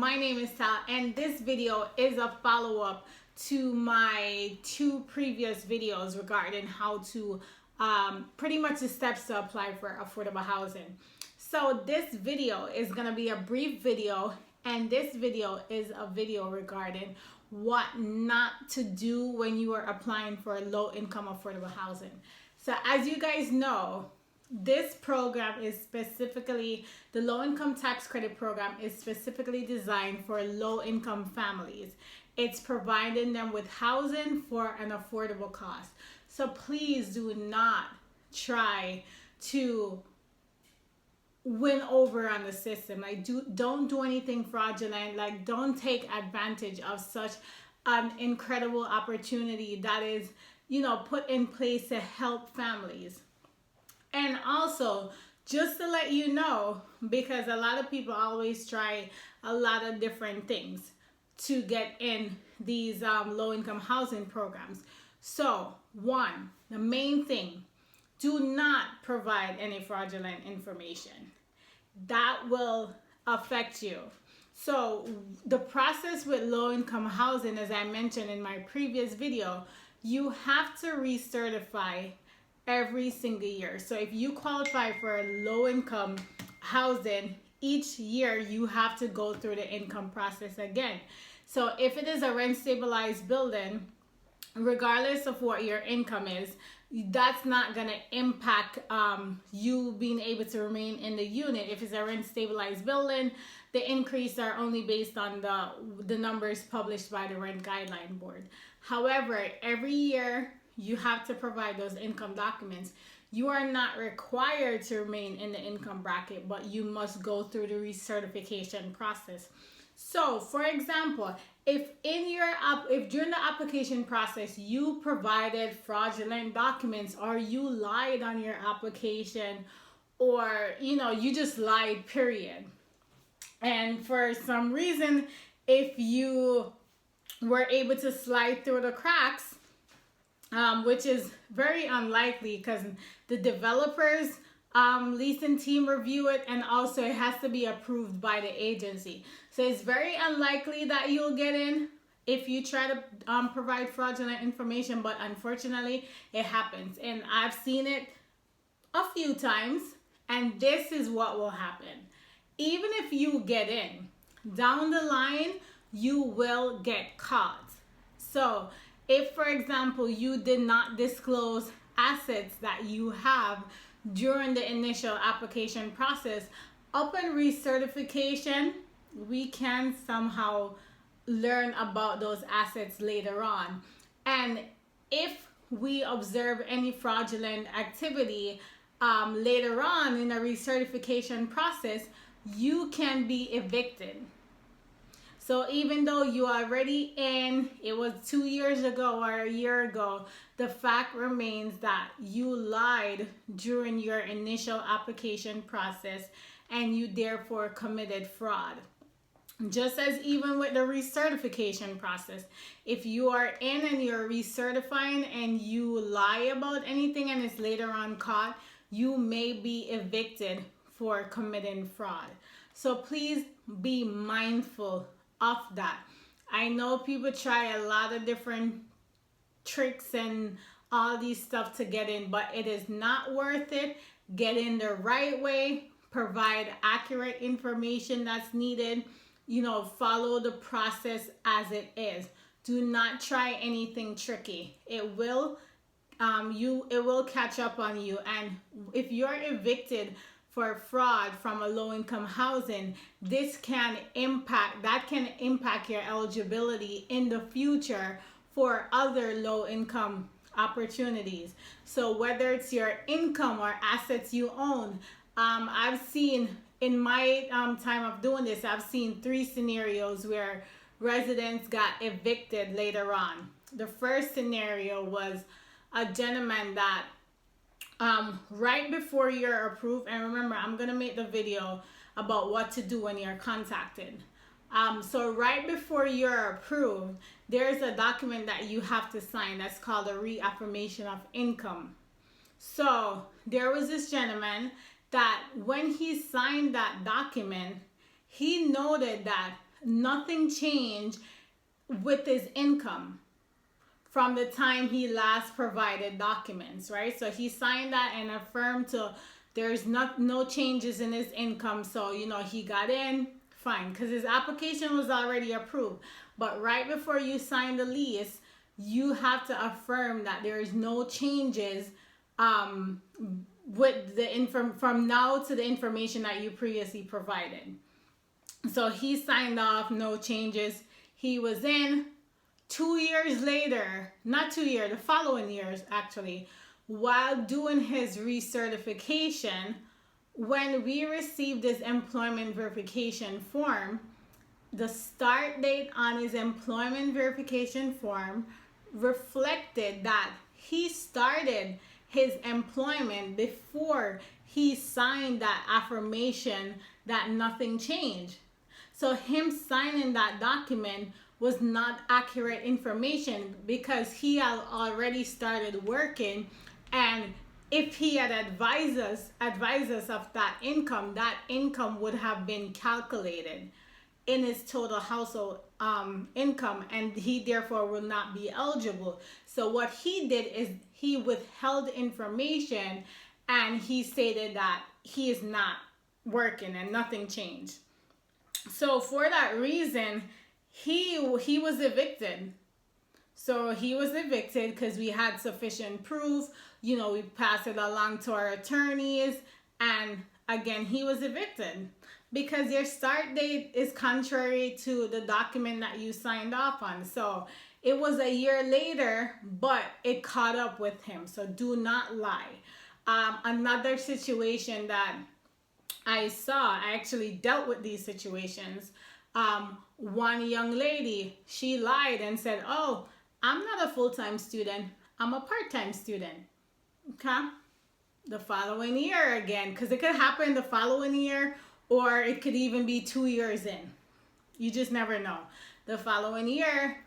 My name is Sal, and this video is a follow-up to my two previous videos regarding how to pretty much the steps to apply for affordable housing. So this video is going to be a brief video, and this video is a video regarding what not to do when you are applying for low-income affordable housing. So as you guys know, this program is specifically, the low income tax credit program is specifically designed for low income families. It's providing them with housing for an affordable cost. So please do not try to win over on the system. Don't do anything fraudulent. Don't take advantage of such an incredible opportunity that is, put in place to help families. And also, just to let you know, because a lot of people always try a lot of different things to get in these low-income housing programs. So, one, the main thing, do not provide any fraudulent information. That will affect you. So, the process with low-income housing, as I mentioned in my previous video, you have to recertify every single year. So if you qualify for low income housing, each year you have to go through the income process again. So if it is a rent stabilized building, regardless of what your income is, that's not going to impact you being able to remain in the unit. If it's a rent stabilized building, the increase are only based on the numbers published by the Rent Guideline Board. However, every year you have to provide those income documents. You are not required to remain in the income bracket, but you must go through the recertification process. So, for example, if during the application process you provided fraudulent documents, or you lied on your application, or you just lied, period, and for some reason, if you were able to slide through the cracks, which is very unlikely because the developers leasing team review it, and also it has to be approved by the agency. So it's very unlikely that you'll get in if you try to provide fraudulent information, but unfortunately it happens, and I've seen it a few times. And this is what will happen. Even if you get in, down the line you will get caught. So if, for example, you did not disclose assets that you have during the initial application process, upon recertification, we can somehow learn about those assets later on. And if we observe any fraudulent activity later on in the recertification process, you can be evicted. So even though you are already in, it was 2 years ago or a year ago, the fact remains that you lied during your initial application process and you therefore committed fraud. Just as even with the recertification process, if you are in and you're recertifying and you lie about anything and it's later on caught, you may be evicted for committing fraud. So please be mindful of that. I know people try a lot of different tricks and all these stuff to get in, but it is not worth it. Get in the right way, provide accurate information that's needed, follow the process as it is. Do not try anything tricky. It will catch up on you. And if you're evicted for fraud from a low-income housing, that can impact your eligibility in the future for other low-income opportunities. So whether it's your income or assets you own, I've seen in my time of doing this, I've seen 3 scenarios where residents got evicted later on. The first scenario was a gentleman that right before you're approved, and remember, I'm going to make the video about what to do when you're contacted. So right before you're approved, there's a document that you have to sign that's called a reaffirmation of income. So there was this gentleman that when he signed that document, he noted that nothing changed with his income from the time he last provided documents, right? So he signed that and affirmed to there's no changes in his income. So, he got in, fine, because his application was already approved. But right before you sign the lease, you have to affirm that there is no changes with the from now to the information that you previously provided. So he signed off, no changes. He was in. 2 years later, not 2 years, the following years actually, while doing his recertification, when we received his employment verification form, the start date on his employment verification form reflected that he started his employment before he signed that affirmation that nothing changed. So him signing that document was not accurate information because he had already started working, and if he had advised us of that income would have been calculated in his total household income, and he therefore will not be eligible. So what he did is he withheld information, and he stated that he is not working and nothing changed. So for that reason, he was evicted. So he was evicted because we had sufficient proof. We passed it along to our attorneys, and again, he was evicted because your start date is contrary to the document that you signed off on. So it was a year later, but it caught up with him. So do not lie. Another situation that I saw, I actually dealt with these situations. One young lady, she lied and said, "Oh, I'm not a full-time student. I'm a part-time student." Okay. The following year again, because it could happen the following year, or it could even be 2 years in. You just never know. The following year,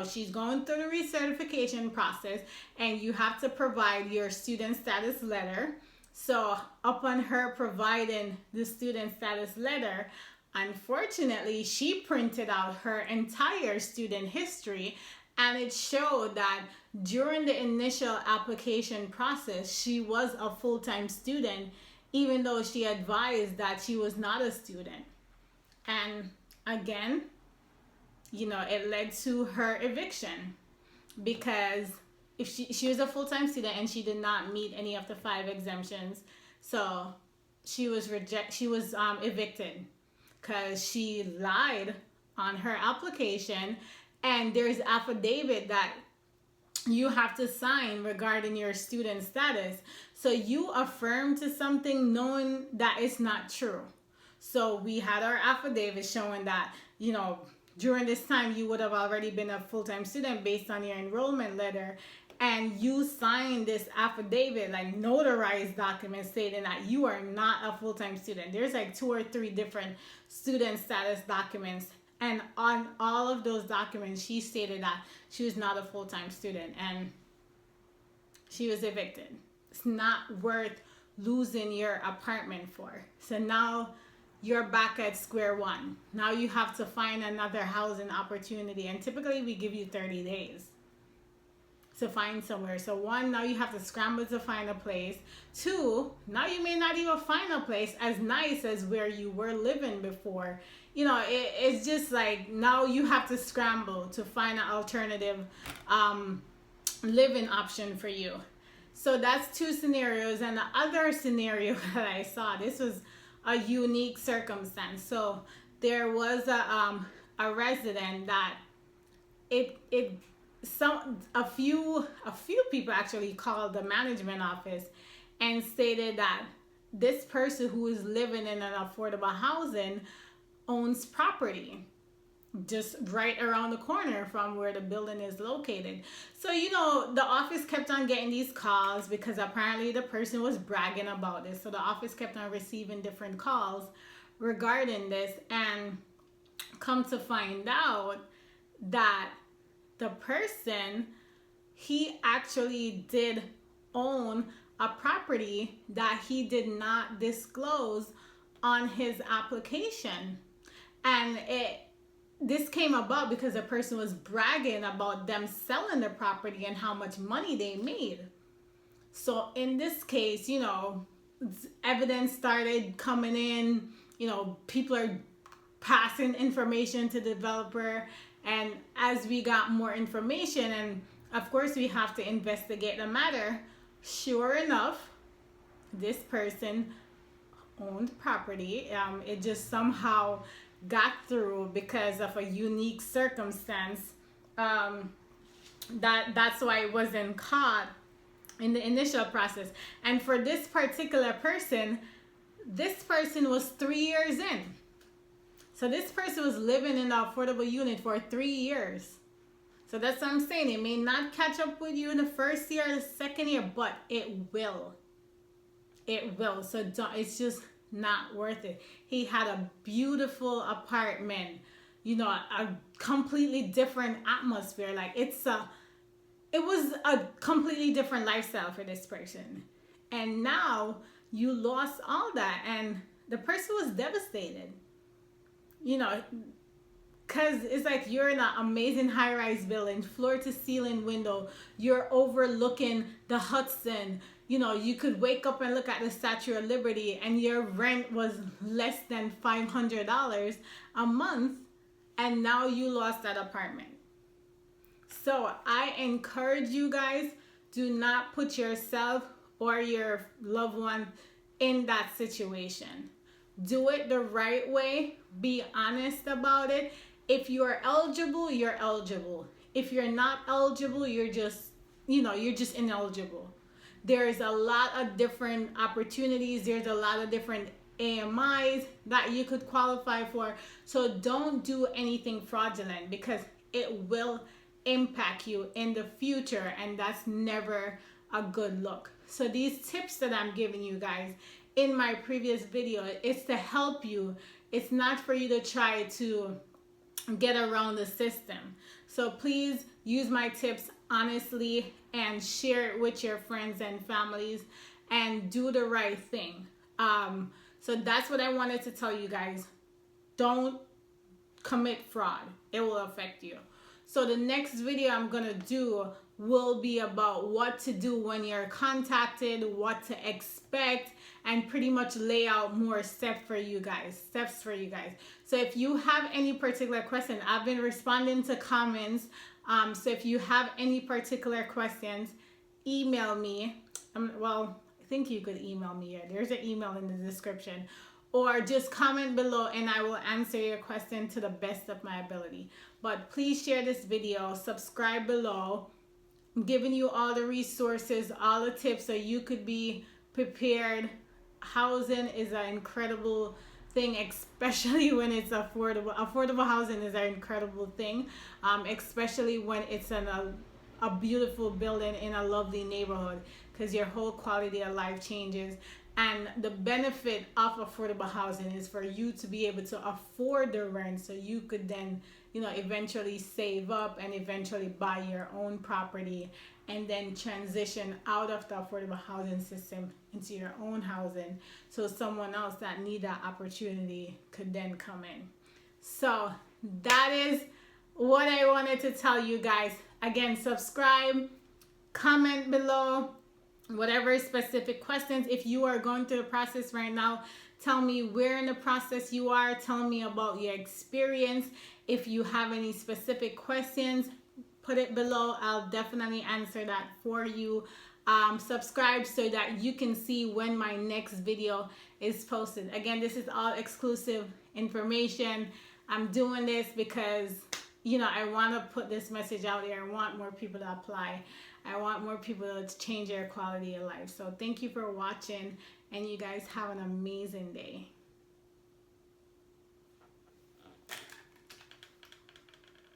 she's going through the recertification process, and you have to provide your student status letter. So upon her providing the student status letter, unfortunately, she printed out her entire student history, and it showed that during the initial application process, she was a full-time student, even though she advised that she was not a student. And again, it led to her eviction because if she was a full-time student and she did not meet any of the 5 exemptions, so she was evicted because she lied on her application, and there's affidavit that you have to sign regarding your student status. So you affirm to something knowing that it's not true. So we had our affidavit showing that, during this time you would have already been a full-time student based on your enrollment letter, and you signed this affidavit, like notarized document stating that you are not a full-time student. There's like 2 or 3 different student status documents, and on all of those documents she stated that she was not a full-time student, and she was evicted. It's not worth losing your apartment for. So now you're back at square one. Now you have to find another housing opportunity, and typically we give you 30 days to find somewhere. So 1, now you have to scramble to find a place. 2, now you may not even find a place as nice as where you were living before. It's just like now you have to scramble to find an alternative living option for you. So that's 2 scenarios. And the other scenario that I saw, this was a unique circumstance. So there was a resident that a few people actually called the management office and stated that this person who is living in an affordable housing owns property just right around the corner from where the building is located. So the office kept on getting these calls because apparently the person was bragging about this. So the office kept on receiving different calls regarding this, and come to find out that the person, he actually did own a property that he did not disclose on his application. And this came about because a person was bragging about them selling the property and how much money they made. So in this case, you know, evidence started coming in, you know, people are passing information to the developer, and as we got more information, and of course we have to investigate the matter, sure enough, this person owned property. It just somehow got through because of a unique circumstance. That's why it wasn't caught in the initial process. And for this particular person, this person was 3 years in. So this person was living in the affordable unit for 3 years. So that's what I'm saying. It may not catch up with you in the first year or the second year, but it will. It will. So it's just not worth it. He had a beautiful apartment, you know, a completely different atmosphere. Like it was a completely different lifestyle for this person. And now you lost all that, and the person was devastated. You know, because it's like you're in an amazing high-rise building, floor-to-ceiling window. You're overlooking the Hudson. You know, you could wake up and look at the Statue of Liberty, and your rent was less than $500 a month, and now you lost that apartment. So I encourage you guys, do not put yourself or your loved one in that situation. Do it the right way. Be honest about it. If you're eligible, you're eligible. If you're not eligible, you're just ineligible. There's a lot of different opportunities. There's a lot of different AMIs that you could qualify for. So don't do anything fraudulent, because it will impact you in the future, and that's never a good look. So these tips that I'm giving you guys in my previous video, it's to help you. It's not for you to try to get around the system. So please use my tips honestly and share it with your friends and families, and do the right thing. So that's what I wanted to tell you guys. Don't commit fraud. It will affect you. So the next video I'm gonna do will be about what to do when you're contacted, what to expect, and pretty much lay out more steps for you guys. So if you have any particular question, I've been responding to comments. So if you have any particular questions, email me. Well, I think you could email me. Yeah, there's an email in the description. Or just comment below and I will answer your question to the best of my ability. But please share this video, subscribe below. I'm giving you all the resources, all the tips so you could be prepared. Housing is an incredible thing, especially when it's affordable. Affordable housing is an incredible thing, especially when it's in a beautiful building in a lovely neighborhood, because your whole quality of life changes. And the benefit of affordable housing is for you to be able to afford the rent, so you could then, eventually save up and eventually buy your own property, and then transition out of the affordable housing system into your own housing, so someone else that need that opportunity could then come in. So that is what I wanted to tell you guys. Again, subscribe, comment below, whatever specific questions. If you are going through the process right now, tell me where in the process you are. Tell me about your experience. If you have any specific questions, put it below. I'll definitely answer that for you. Subscribe so that you can see when my next video is posted. Again, this is all exclusive information. I'm doing this because I want to put this message out there. I want more people to apply. I want more people to change their quality of life. So thank you for watching, and you guys have an amazing day.